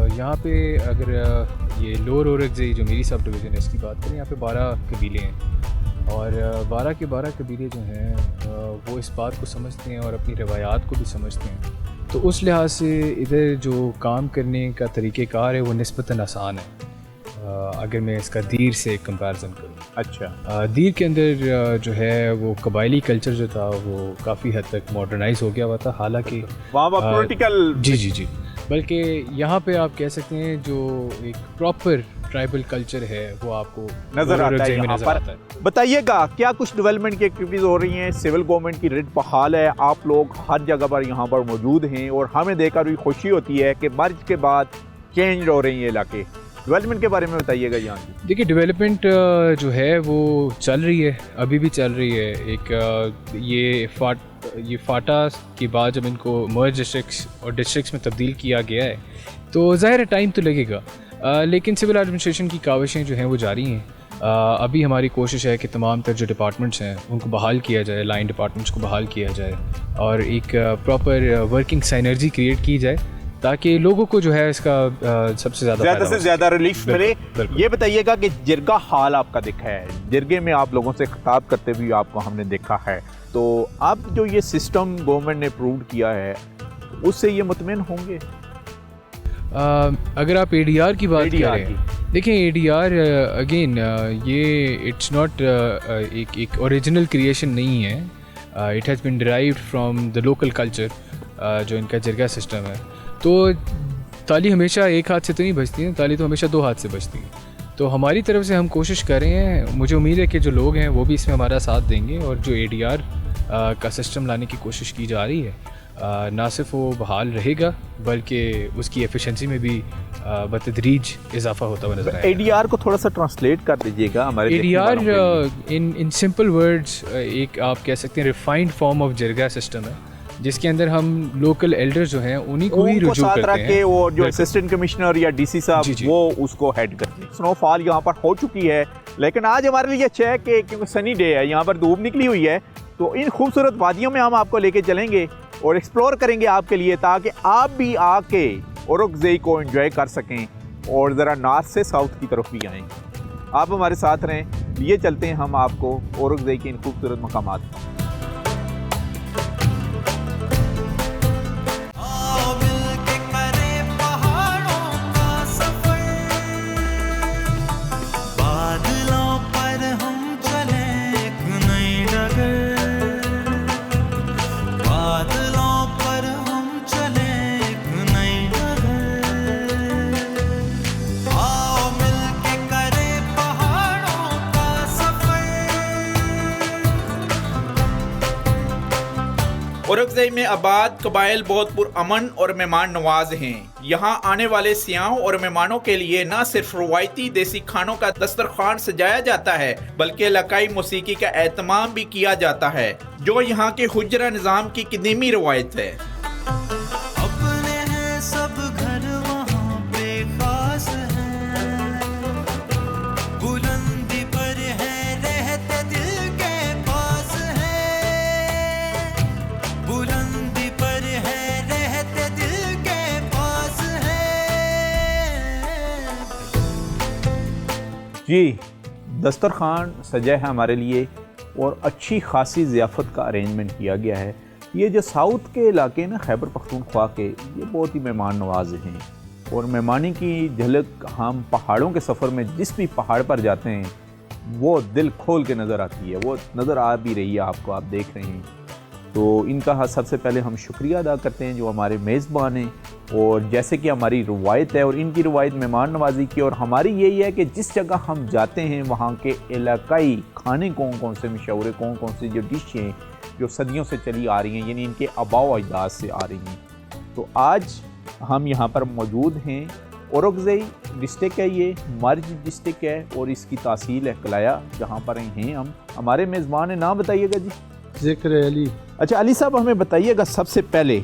यहाँ पे अगर ये लोअर ओरकजई जो मेरी सब डिवीज़न है इसकी बात करें, यहाँ पे 12 कबीले हैं, और 12 के 12 कबीले जो हैं वो इस बात को समझते हैं और अपनी रवायात को भी समझते हैं। तो उस लिहाज से इधर जो काम करने का तरीक़ेकार है वो निस्बतन आसान है, अगर मैं इसका दीर से कंपैरिजन करूँ। अच्छा, दीर के अंदर जो है वो कबायली कल्चर जो था वो काफ़ी हद तक मॉडर्नाइज हो गया हुआ था, हालांकि वहाँ पॉलिटिकल जी बल्कि यहाँ पे आप कह सकते हैं जो एक प्रॉपर ट्राइबल कल्चर है वो आपको नजर आता है औरंगजेब में यहाँ नजर पर। आता है। बताइएगा क्या कुछ डेवलपमेंट की एक्टिविटीज हो रही हैं? सिविल गवर्नमेंट की रिट बहाल है, आप लोग हर जगह पर यहाँ पर मौजूद हैं और हमें देखकर भी खुशी होती है कि मर्ज के बाद चेंज हो रही है इलाके। डेवलपमेंट के बारे में बताइएगा यहाँ की। देखिए डेवलपमेंट जो है वो चल रही है, अभी भी चल रही है। एक ये फाटा के बाद जब इनको मर्ज डिस्ट्रिक्ट्स और डिस्ट्रिक्ट्स में तब्दील किया गया है तो ज़ाहिर है टाइम तो लगेगा, लेकिन सिविल एडमिनिस्ट्रेशन की काविशें जो हैं वो जारी हैं। अभी हमारी कोशिश है कि तमाम तर जो डिपार्टमेंट्स हैं उनको बहाल किया जाए, लाइन डिपार्टमेंट्स को बहाल किया जाए और एक प्रॉपर वर्किंग साइनर्जी क्रिएट की जाए ताकि लोगों को जो है इसका सबसे ज़्यादा से ज़्यादा रिलीफ मिले। बिल्कुल। ये बताइएगा कि जिरगा हाल आपका देखा है, जिरगे में आप लोगों से खिताब करते हुए आपको हमने देखा है, तो अब जो ये सिस्टम गवर्नमेंट ने अप्रूव किया है उससे ये मुतमिन होंगे? अगर आप ADR की बात करें, देखिए ADR अगेन ये इट्स नॉट एक ओरिजिनल क्रिएशन नहीं है, it has been derived from the local culture जो इनका जिरगा सिस्टम है। तो ताली हमेशा एक हाथ से तो नहीं बजती है, ताली तो हमेशा दो हाथ से बजती है। तो हमारी तरफ से हम कोशिश कर रहे हैं, मुझे उम्मीद है कि जो लोग हैं वो भी इसमें हमारा साथ देंगे और जो ADR का सिस्टम लाने की कोशिश की जा रही है ना सिर्फ वो बहाल रहेगा बल्कि उसकी एफिशिएंसी में भी बतदरीज इजाफा होता हुआ नजर आएगा। ADR को थोड़ा सा ट्रांसलेट कर दीजिएगा हमारे ADR इन सिंपल वर्ड्स एक आप कह सकते हैं refined form of Jirga system है जिसके अंदर हम लोकल एल्डर्स जो हैं उन्हीं को ही रुजू करते हैं और जो असिस्टेंट कमिश्नर या DC साहब वो उसको हेड करते हैं। स्नोफॉल यहाँ पर हो चुकी है, लेकिन आज हमारे लिए अच्छा है कि क्योंकि सनी डे है, यहाँ पर धूप निकली हुई है, तो इन खूबसूरत वादियों में हम आपको लेके चलेंगे और एक्सप्लोर करेंगे आपके लिए, ताकि आप भी आके औरंगज़ेब को एंजॉय कर सकें और ज़रा नॉर्थ से साउथ की तरफ भी आएँ। आप हमारे साथ रहें, लिए चलते हैं हम आपको औरंगज़ेब के इन खूबसूरत मकामात। औरंगज़ेब में आबाद कबाइल बहुत पुरअमन और मेहमान नवाज हैं। यहाँ आने वाले सियाहों और मेहमानों के लिए न सिर्फ रवायती देसी खानों का दस्तरखान सजाया जाता है बल्कि इलाकाई मौसीकी का एहतमाम भी किया जाता है, जो यहाँ के हुजरा निज़ाम की कदीमी रवायत है। जी, दस्तरखान सजा है हमारे लिए और अच्छी खासी ज़ियाफ़त का अरेंजमेंट किया गया है। ये जो साउथ के इलाके ना खैबर पख्तूनख्वा के, ये बहुत ही मेहमान नवाज हैं और मेहमानी की झलक हम पहाड़ों के सफ़र में जिस भी पहाड़ पर जाते हैं वो दिल खोल के नज़र आती है, वो नज़र आ भी रही है आपको, आप देख रहे हैं। तो इनका सबसे पहले हम शुक्रिया अदा करते हैं जो हमारे मेज़बान हैं, और जैसे कि हमारी रवायत है और इनकी रवायत मेहमान नवाजी की, और हमारी यही है कि जिस जगह हम जाते हैं वहाँ के इलाकाई खाने कौन कौन से मशहूर, कौन कौन सी जो डिश हैं जो सदियों से चली आ रही हैं, यानी इनके आबाओ अजदाद से आ रही हैं। तो आज हम यहाँ पर मौजूद हैं, औरंगज़ेब डिस्ट्रिक्ट है, ये मर्ज डिस्ट्रिक्ट है और इसकी तहसील है कलाया, जहाँ पर हैं हम। हमारे मेज़बान है, नाम बताइएगा जी। ज़िक्र अली। अच्छा अली साहब, हमें बताइएगा सबसे पहले,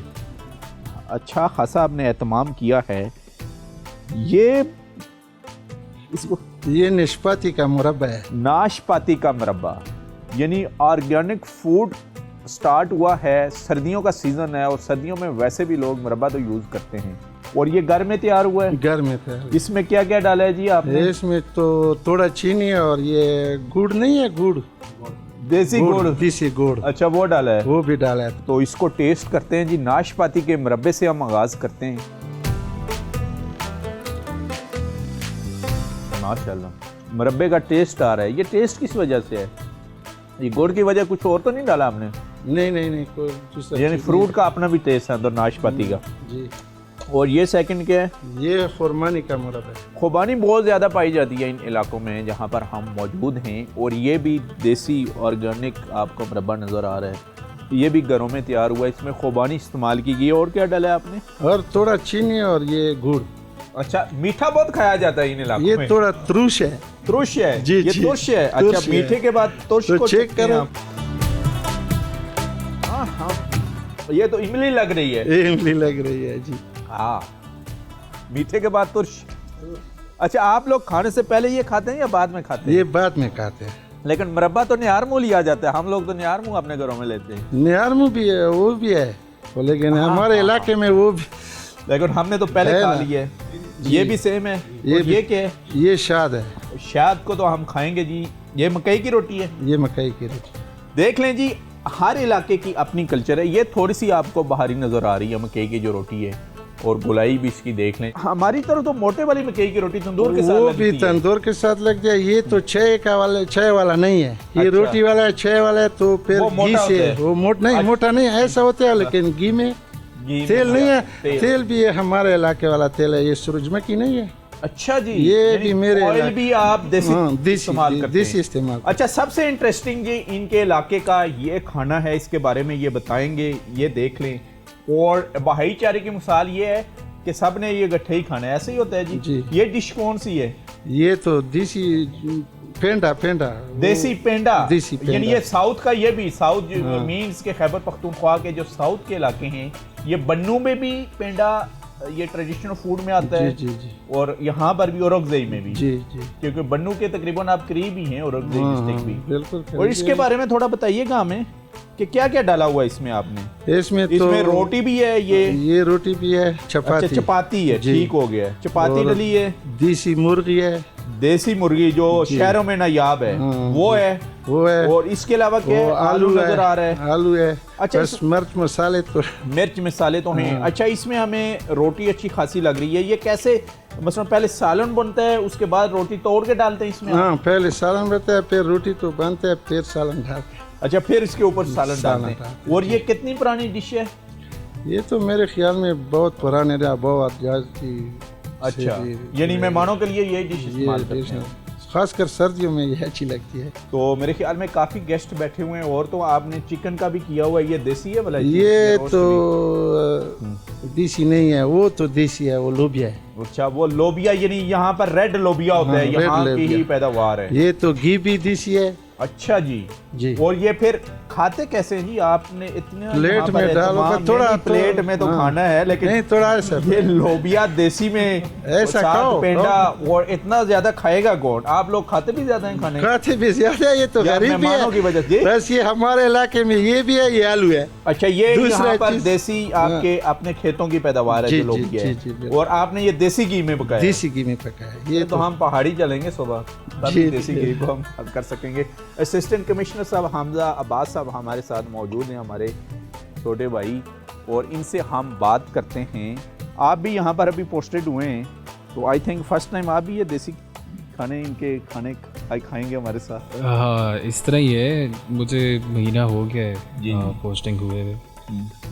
अच्छा खासा आपने एहतमाम किया है, ये नाशपाती का मुरब्बा है। नाशपाती का मुरब्बा यानी ऑर्गेनिक फूड स्टार्ट हुआ है, सर्दियों का सीज़न है और सर्दियों में वैसे भी लोग मुरब्बा तो यूज़ करते हैं, और ये घर में तैयार हुआ है। घर में तैयार। इसमें क्या क्या डाला है जी आपने? इसमें तो थोड़ा चीनी है और ये गुड़ नहीं है, गुड़ देसी गुड़। अच्छा वो डाला है, वो भी डाला है। तो इसको टेस्ट करते हैं जी। नाशपाती के मुरब्बे से हम आगाज़ करते हैं। माशाल्लाह मुरब्बे का टेस्ट आ रहा है। ये टेस्ट किस वजह से है? ये गुड़ की वजह, कुछ और तो नहीं डाला आपने? नहीं, कोई यानी फ्रूट का अपना भी टेस्ट है अंदर नाशपाती का जी। और ये सेकंड क्या है? ये खुरमानी का मुरब्बा है। खुबानी बहुत ज़्यादा पाई जाती है इन इलाकों में जहाँ पर हम मौजूद हैं, और ये भी देसी ऑर्गेनिक आपको मुरब्बा नज़र आ रहा है। ये भी घरों में तैयार हुआ है, इसमें खुबानी इस्तेमाल की गई है। और क्या डाला है आपने? और थोड़ा चीनी और ये गुड़। अच्छा, मीठा बहुत खाया जाता है इन इलाकों ये में। थोड़ा तुरुश है। तुरुश है? जी, ये जी। तुरुश है। अच्छा, तुरुश है। मीठे के बाद तुरुश तो को चेक चखते हैं करो। आप। हाँ हाँ, ये तो इमली लग रही है। इमली लग रही है जी। हाँ, मीठे के बाद तुर्श। अच्छा, आप लोग खाने से पहले ये खाते हैं या बाद में खाते हैं? ये बाद में खाते हैं। लेकिन मुरब्बा तो निहार मुँह लिया जाता है, हम लोग तो निहार मुँह अपने घरों में लेते हैं। निहारमू भी है, वो भी है, लेकिन हमारे इलाके में वो भी। लेकिन हमने तो पहले है खा ना। लिया है। ये भी सेम है। ये क्या है? ये शाद है। शाद को तो हम खाएंगे जी। ये मकई की रोटी है। ये मकई की रोटी। देख लें जी, हर इलाके की अपनी कल्चर है। ये थोड़ी सी आपको बाहरी नज़र आ रही है मकई की जो रोटी है, और गोलाई भी इसकी देख लें। हमारी तरफ तो मोटे वाली मकई की रोटी तंदूर के साथ वो लगती भी है। तंदूर के साथ लग जाए। ये तो छः वाला नहीं है, ये अच्छा। रोटी वाला है। 6 वाला है तो फिर वो घी मोटा से होता है। वो मोटा नहीं ऐसा होता है, लेकिन घी में घी तेल में नहीं है। तेल। तेल भी है, हमारे इलाके वाला तेल है, ये सूरजमुखी नहीं है। अच्छा जी, ये यानी भी मेरे ऑयल इलाके- भी आप देसी हाँ, इस्तेमाल करते देसी हैं। इस्तेमाल। अच्छा, सबसे इंटरेस्टिंग जी इनके इलाके का ये खाना है, इसके बारे में ये बताएंगे, ये देख लें। और भाईचारे की मिसाल ये है कि सब ने ये गट्ठे ही खाना है, ऐसे ही होता है जी। ये डिश कौन सी है? ये तो देसी पेंडा देसी पेंडा। देसी पेंडा। यानी ये साउथ का, ये भी साउथ हाँ। मीन्स के खैबर पख्तूनख्वा के जो साउथ के इलाके हैं, ये बन्नू में भी पेंडा ये ट्रेडिशनल फूड में आता है। जी जी जी और यहाँ पर भी औरंगजेब में भी, जी जी। क्योंकि बन्नू के तकरीबन आप करीब ही हैं औरंगजेब हाँ, डिस्ट्रिक्ट भी। बिल्कुल। और इसके बारे में थोड़ा बताइएगा हमें कि क्या क्या डाला हुआ है इसमें आपने? इसमें रोटी भी है, ये रोटी भी है, चपाती। अच्छा, चपाती है, जी। ठीक हो गया। चपाती और डली है, देसी मुर्गी है, देसी मुर्गी जो जी। शहरों में नायाब है, हाँ, वो है। वो है। और इसके अलावा क्या वो है? आलू नजर आ रहा है। आलू है। अच्छा, बस मिर्च मसाले तो मिर्च मसाले तो हैं। हाँ। अच्छा, इसमें हमें रोटी अच्छी खासी लग रही है। ये कैसे, मतलब पहले सालन बनता है, उसके बाद रोटी तोड़ के डालते हैं इसमें? हाँ, पहले सालन बनता है, फिर रोटी तो बनता है, फिर सालन डालते हैं। अच्छा, फिर इसके ऊपर सालन डालते हैं। डालते और ये कितनी पुरानी डिश है? ये तो मेरे ख्याल में बहुत पुराने रहा, बहुत अच्छा, यानी मेहमानों के लिए ये डिश इस्तेमाल करते हैं, खासकर सर्दियों में ये अच्छी लगती है। तो मेरे ख्याल में काफ़ी गेस्ट बैठे हुए हैं। और तो आपने चिकन का भी किया हुआ है, ये देसी है वाला? ये तो देसी नहीं है, वो तो देसी है, वो लोबिया है। अच्छा, वो लोबिया, यानी यहाँ पर रेड लोबिया होता है, हाँ, यहाँ रेड की ही लोबिया। पैदावार है। ये तो घी भी देसी है। अच्छा जी जी। और ये फिर खाते कैसे हैं जी? आपने इतने प्लेट यहाँ पर में डालो, एहतमाम, थोड़ा नहीं, प्लेट में तो हाँ। खाना है, लेकिन नहीं, थोड़ा ऐसा ये लोबिया देसी में ऐसा और साथ खाओ, पेंडा, और इतना ज्यादा खाएगा कौन? आप लोग खाते भी ज्यादा हैं खाने? खाते भी ज्यादा है, ये तो या गरीब भी मेहमानों की है। वजह से? बस ये हमारे इलाके में ये भी है, ये आलू है। अच्छा, ये दूसरा यहाँ पर चीज़- देसी आपके अपने खेतों की पैदावार है जी, जो लोबिया जी, है, जी, बिल्कुल। और आपने ये देसी घी में पकाया है? देसी घी में पका है। ये तो हम पहाड़ी चलेंगे सुबह, तभी जी, देसी जी। घी को हम कर सकेंगे। असिस्टेंट कमिश्नर साहब हमजा अब्बास साहब हमारे साथ मौजूद हैं, हमारे छोटे भाई, और इनसे हम बात करते हैं। आप भी यहाँ पर अभी पोस्टेड हुए हैं, तो आई थिंक फर्स्ट टाइम आप भी ये देसी खाने, इनके खाने खाएंगे हमारे साथ? हाँ, इस तरह ही है। मुझे महीना हो गया जी। है पोस्टिंग हुए हुए,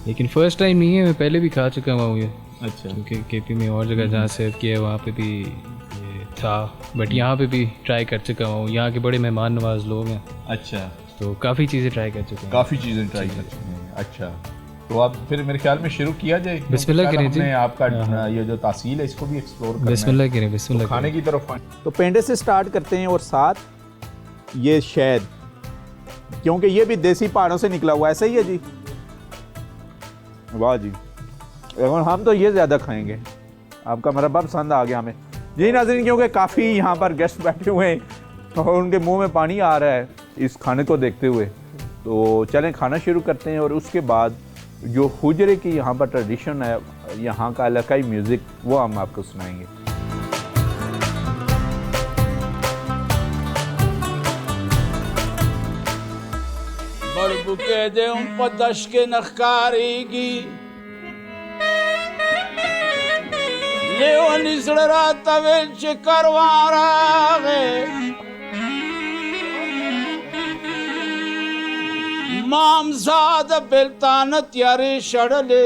लेकिन फर्स्ट टाइम नहीं है, मैं पहले भी खा चुका हूँ ये। अच्छा। क्योंकि केपी में और जगह जहाँ सेव किया है वहाँ पे भी ये था, बट यहाँ पे भी ट्राई कर चुका हूँ। यहाँ के बड़े मेहमान नवाज लोग हैं, अच्छा, तो काफ़ी चीज़ें ट्राई कर चुके हैं। काफ़ी चीज़ें ट्राई कर चुके हैं। अच्छा, तो अब फिर मेरे ख्याल में शुरू किया जाए। बिस्मिल्लाह करें जी। हमने आपका हाँ। ये जो तासील है इसको भी एक्सप्लोर करना है। बिस्मिल्लाह करें, बिस्मिल्लाह तो खाने करें। की तरफ आएं। तो पेंडे से स्टार्ट करते हैं, और साथ ये शहद, क्योंकि ये भी देसी पहाड़ों से निकला हुआ है। सही है जी? वाह जी, और हम तो ये ज़्यादा खाएंगे। आपका मुरब्बा पसंद आ गया हमें जी नाज़रीन, क्योंकि काफ़ी यहाँ पर गेस्ट बैठे हुए हैं और उनके मुंह में पानी आ रहा है इस खाने को देखते हुए। तो चलें खाना शुरू करते हैं, और उसके बाद जो हुजरे की यहाँ पर ट्रेडिशन है, यहाँ का इलाकाई म्यूज़िक, वो हम आपको सुनाएंगे। Barbuke de un pataşke nakhkarigi Leon izrata velce karvarage Mamzada beltanat yare şadale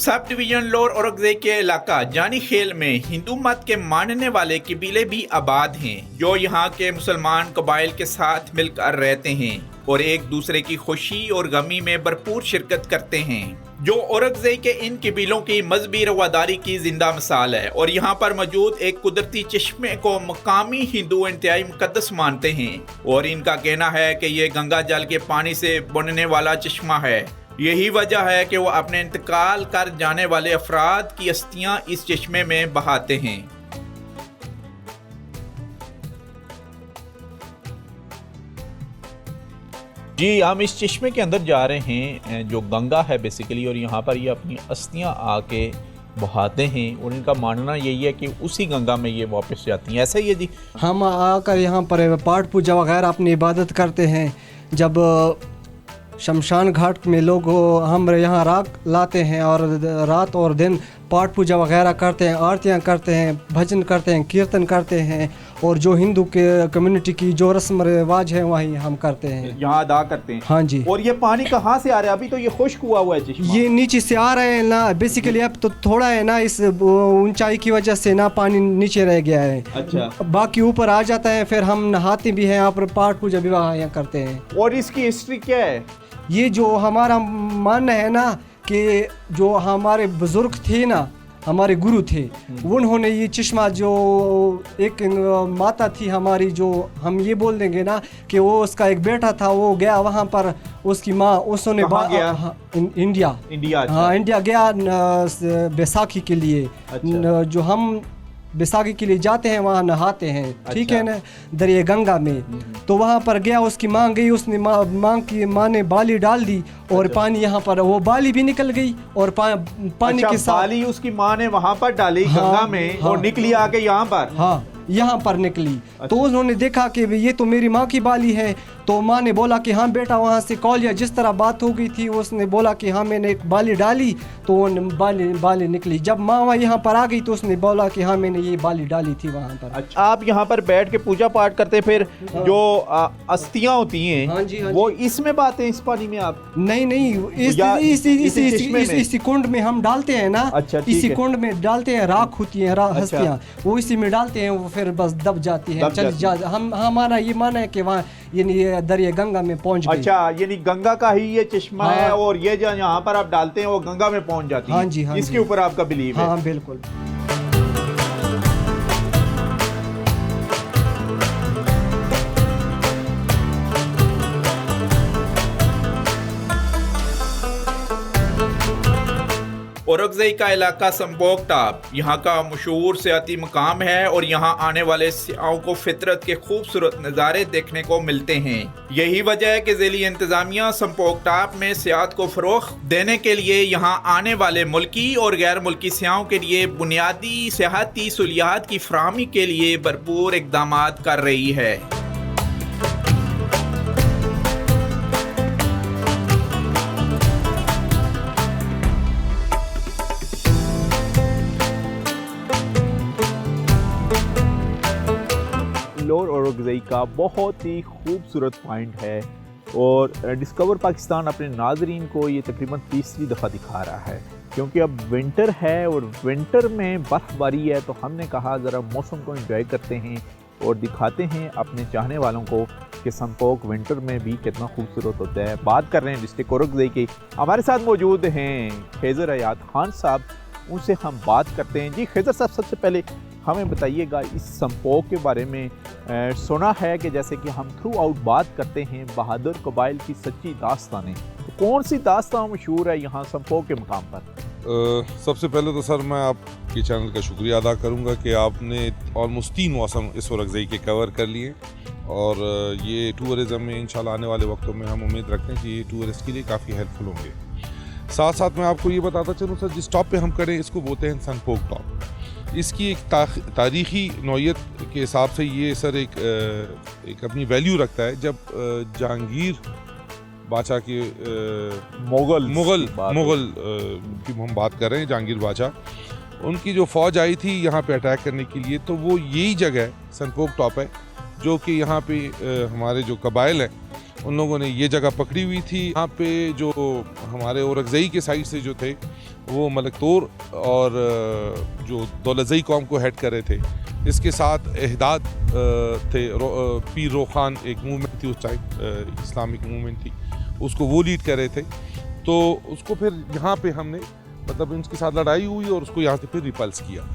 sub division lower Aurangzeb के इलाका जानी खेल में हिंदू मत के मानने वाले कबीले भी आबाद हैं जो यहाँ के मुसलमान कबाइल के साथ मिलकर रहते हैं और एक दूसरे की खुशी और गमी में भरपूर शिरकत करते हैं जो औरंगजेब के इन कबीलों की मजहबी रवादारी की जिंदा मिसाल है और यहाँ पर मौजूद एक कुदरती चश्मे को मकामी हिंदू इंतहाई मुकद्दस मानते हैं और इनका कहना है कि ये गंगा जल के पानी से बनने वाला चश्मा है। यही वजह है कि वो अपने इंतकाल कर जाने वाले अफराद की अस्थियां इस चश्मे में बहाते हैं। जी हम इस चश्मे के अंदर जा रहे हैं जो गंगा है बेसिकली, और यहाँ पर ये अपनी अस्थियाँ आके बहाते हैं और इनका मानना यही है कि उसी गंगा में ये वापस जाती हैं। ऐसा ही है जी। हम आकर यहाँ पर पाठ पूजा वगैरह अपनी इबादत करते हैं। जब शमशान घाट में लोग हम यहाँ राख लाते हैं और रात और दिन पाठ पूजा वगैरह करते हैं, आरतियाँ करते हैं, भजन करते हैं, कीर्तन करते हैं और जो हिंदू के कम्युनिटी की जो रस्म रिवाज है वही हम करते हैं, यहाँ अदा करते हैं। हाँ जी। और ये पानी कहाँ से आ रहा है? अभी तो ये खुश्क हुआ है चश्मा। ये नीचे से आ रहे हैं ना, बेसिकली अब तो थोड़ा है ना इस ऊंचाई की वजह से ना पानी नीचे रह गया है। अच्छा। बाकी ऊपर आ जाता है, फिर हम नहाते भी हैं यहाँ पर, पाठ पूजा विवाह यहाँ करते हैं। और इसकी हिस्ट्री क्या है? ये जो हमारा मानना है ना कि जो हमारे बुजुर्ग थे ना, हमारे गुरु थे, उन्होंने ये चश्मा जो एक माता थी हमारी, जो हम ये बोल देंगे ना कि वो उसका एक बेटा था, वो गया वहाँ पर, उसकी माँ उसने गया? इंडिया। अच्छा। हाँ इंडिया गया बैसाखी के लिए। अच्छा। जो हम बैसाखी के लिए जाते हैं वहाँ नहाते हैं। अच्छा। ठीक है ना, दरिया गंगा में। तो वहाँ पर गया, उसकी माँ गई, उसने माँ ने बाली डाल दी और अच्छा। पानी यहाँ पर, वो बाली भी निकल गई और पानी अच्छा, के साथ बाली उसकी माँ ने वहाँ पर डाली। हाँ, गंगा में। हाँ, और निकली आके यहाँ पर। हाँ यहाँ पर निकली। अच्छा। तो उन्होंने देखा कि ये तो मेरी माँ की बाली है। तो माँ ने बोला कि हाँ बेटा, वहाँ से कॉल या जिस तरह बात हो गई थी, उसने बोला कि हाँ मैंने एक बाली डाली, तो बाली निकली। जब माँ वहाँ यहाँ पर आ गई तो उसने बोला कि हाँ मैंने ये बाली डाली थी वहाँ पर। अच्छा। आप यहाँ पर बैठ के पूजा पाठ करते, फिर जो अस्थियाँ होती हैं, हाँ जी, हाँ वो इसमें बातें इस पानी में आप? नहीं, इसी कुंड में हम डालते हैं ना। अच्छा, इसी कुंड में डालते हैं, राख होती है हस्तियाँ, वो इसी में डालते हैं, वो फिर बस दब जाती है, चल जा। हमारा ये मानना है कि वहाँ यानी दरिया गंगा में पहुँच गई। अच्छा, यानी गंगा का ही ये चश्मा हाँ। है और ये जो यहाँ पर आप डालते हैं वो गंगा में पहुँच जाती है। हाँ जी, हाँ इसके जी। ऊपर आपका बिलीव है? हाँ बिल्कुल। औरंगजेब का इलाका संपोक टाप यहाँ का मशहूर सियाती मकाम है और यहाँ आने वाले सियाहों को फितरत के खूबसूरत नज़ारे देखने को मिलते हैं। यही वजह है कि ज़िली इंतज़ामिया संपोक टाप में सियाहत को फ़रोग़ देने के लिए यहाँ आने वाले मुल्की और गैर मुल्की सियाहों के लिए बुनियादी सियाहती सहूलियात की फराहमी के लिए भरपूर इक़दामात कर रही है। लोअर औरगज़ई का बहुत ही खूबसूरत पॉइंट है और डिस्कवर पाकिस्तान अपने नाजरीन को ये तकरीबन तीसरी दफ़ा दिखा रहा है, क्योंकि अब विंटर है और विंटर में बर्फ़बारी है, तो हमने कहा ज़रा मौसम को एंजॉय करते हैं और दिखाते हैं अपने चाहने वालों को कि संपोक विंटर में भी कितना खूबसूरत होता है। बात कर रहे हैं डिस्ट्रिक्ट औरगज़ई की। हमारे साथ मौजूद हैं खैज़र हयात खान साहब, उनसे हम बात करते हैं। जी खैज़र साहब, सबसे पहले हमें बताइएगा इस संपोक के बारे में। सुना है कि जैसे कि हम थ्रू आउट बात करते हैं बहादुर कबाइल की सच्ची दास्तानें, तो कौन सी दास्तान मशहूर है यहाँ संपोक के मुकाम पर? सबसे पहले तो सर मैं आपके चैनल का शुक्रिया अदा करूंगा कि आपने ऑलमोस्ट 3 मौसम इस औरगज़ई के कवर कर लिए और ये टूरिज़म में इंशाल्लाह आने वाले वक्तों में हम उम्मीद रखते हैं कि ये टूरिस्ट के लिए काफ़ी हेल्पफुल होंगे। साथ साथ मैं आपको ये बताता चलूँ सर, जिस टॉप पे हम करें इसको बोलते हैं संपोक टॉप। इसकी एक तारीख़ी नौयत के हिसाब से ये सर एक अपनी वैल्यू रखता है। जब जहांगीर बादशाह के मुग़ल की हम बात कर रहे हैं, जहांगीर बादशाह, उनकी जो फ़ौज आई थी यहाँ पे अटैक करने के लिए, तो वो यही जगह संपोक टॉप है जो कि यहाँ पे हमारे जो कबाइल हैं उन लोगों ने ये जगह पकड़ी हुई थी। यहाँ पे जो हमारे औरगज़ई के साइड से जो थे वो मलक तोर और जो दौलतज़ई कौम को हेड कर रहे थे, इसके साथ एहदाद थे, पीर रोखान एक मूवमेंट थी उस टाइम, इस्लामिक मूवमेंट थी, उसको वो लीड कर रहे थे। तो उसको फिर यहाँ पे हमने मतलब उनके साथ लड़ाई हुई और उसको यहाँ से फिर रिपल्स किया।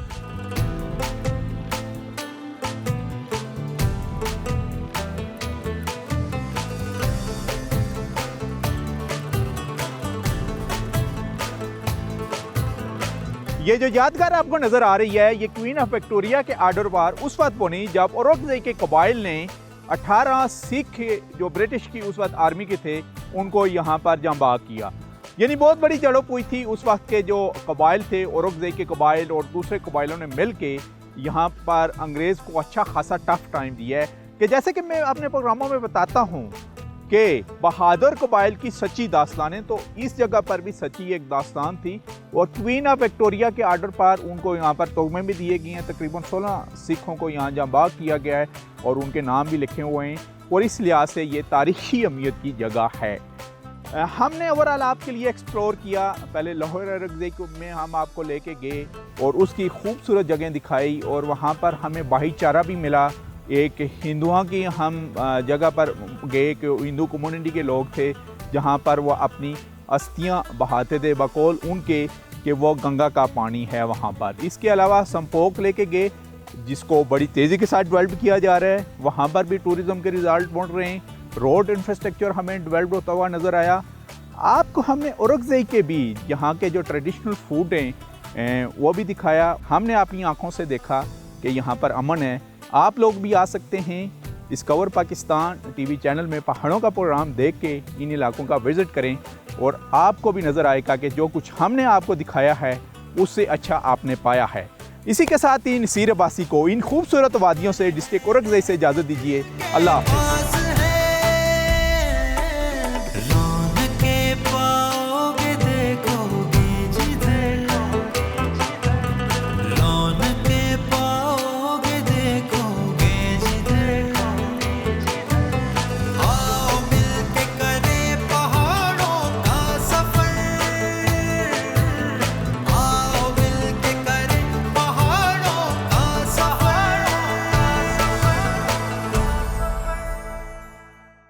ये जो यादगार आपको नज़र आ रही है, ये क्वीन ऑफ विक्टोरिया के आर्डर पर उस वक्त बनी जब औरगज़ई के कबाइल ने 18 सिख जो ब्रिटिश की उस वक्त आर्मी के थे उनको यहाँ पर जंबाग किया। यानी बहुत बड़ी झड़प हुई थी। उस वक्त के जो कबाइल थे, औरगज़ई के कबाइल और दूसरे कबाइलों ने मिल के यहाँ पर अंग्रेज़ को अच्छा खासा टफ टाइम दिया है। कि जैसे कि मैं अपने प्रोग्रामों में बताता हूँ कि बहादुर कबाइल की सच्ची दास्तानें, तो इस जगह पर भी सच्ची एक दास्तान थी और क्वीन ऑफ विक्टोरिया के आर्डर पर उनको यहाँ पर तोहमे भी दिए गए हैं। तकरीबन 16 सिखों को यहाँ जंबाग किया गया है और उनके नाम भी लिखे हुए हैं और इस लिहाज से ये तारीख़ी अहमियत की जगह है। हमने ओवरऑल आपके लिए एक्सप्लोर किया। पहले लाहौर औरगज़ई में हम आपको लेके गए और उसकी खूबसूरत जगह दिखाई और वहाँ पर हमें भाईचारा भी मिला। एक हिंदुओं की हम जगह पर गए कि हिंदू कम्युनिटी के लोग थे जहाँ पर वो अपनी अस्थियाँ बहाते थे बकौल उनके कि वो गंगा का पानी है वहाँ पर। इसके अलावा संपोक लेके गए जिसको बड़ी तेज़ी के साथ डेवलप किया जा रहा है, वहाँ पर भी टूरिज़म के रिज़ल्ट बढ़ रहे हैं। रोड इंफ्रास्ट्रक्चर हमें डेवलप होता हुआ नज़र आया। आपको हमने औरगज़ई के भी यहाँ के जो ट्रेडिशनल फूड हैं वो भी दिखाया। हमने अपनी आँखों से देखा कि यहाँ पर अमन है। आप लोग भी आ सकते हैं डिस्कवर पाकिस्तान टीवी चैनल में पहाड़ों का प्रोग्राम देख के इन इलाकों का विज़िट करें और आपको भी नज़र आएगा कि जो कुछ हमने आपको दिखाया है उससे अच्छा आपने पाया है। इसी के साथ ही नसीर अब्बासी को इन खूबसूरत वादियों से डिस्ट्रिक्ट औरगज़ई से इजाज़त दीजिए। अल्लाह हाफ़िज़।